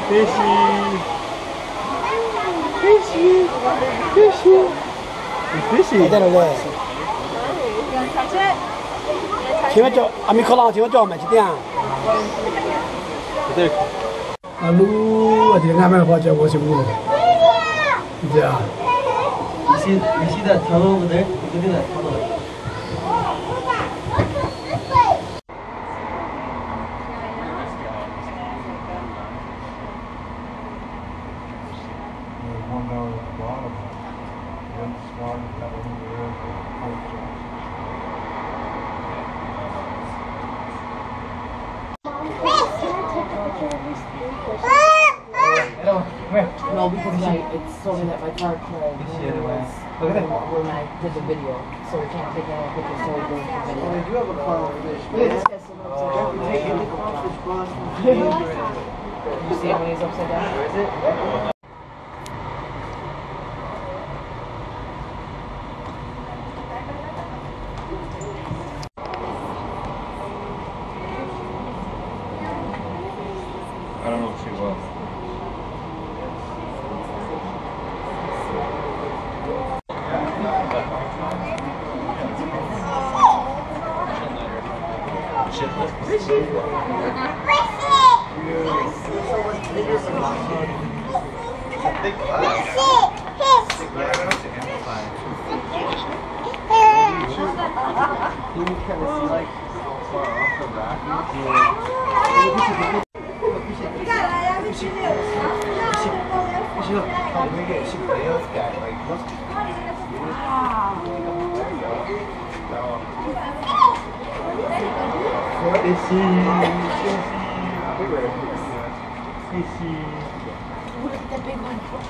fishy.请问叫阿米克朗，请问叫买几点？对。啊，路我今天安排好叫我去摸。对啊。You see that tunnel over there? Look at that tunnel. No, because it's told me that my car crashed when I did the video, so we can't take any pictures so we don't the video. Well, they do have a car over there. Look at this guy's still upside down. Taking the car response from You see him when he's upside down? Where is it? I don't know if she was.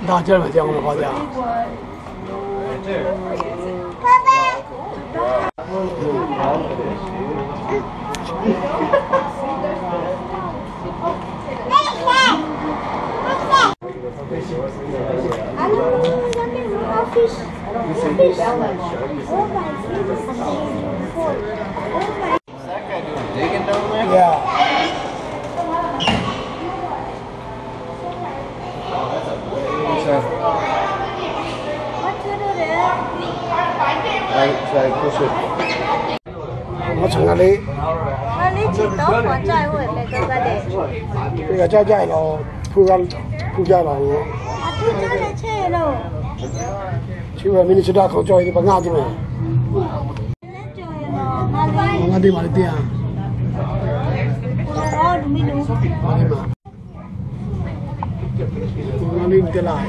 大件了，这样的好家伙。Yeah. Nó chẳng là lý. Lý chỉ tớ quả trai hồi mẹ cơ ra để. Bây giờ trai trai nó phu trai nó. À chứ tớ đã chê đâu. Chứ mà mình sẽ ra không chơi đi bằng ngao chứ mà. Ngao đi mà đi tiền. Đó đúng đi đúng. Ngao đi mà. Ngao đi tiền lại.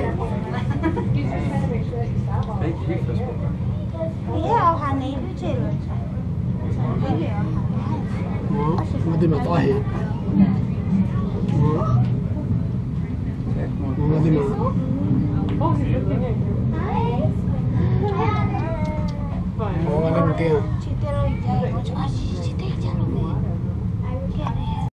Ý là hàng này cứ chê rồi. Ngao đi mà to hết. Ngao đi mà. Ngao đi mà tiền. Chị tiền rồi.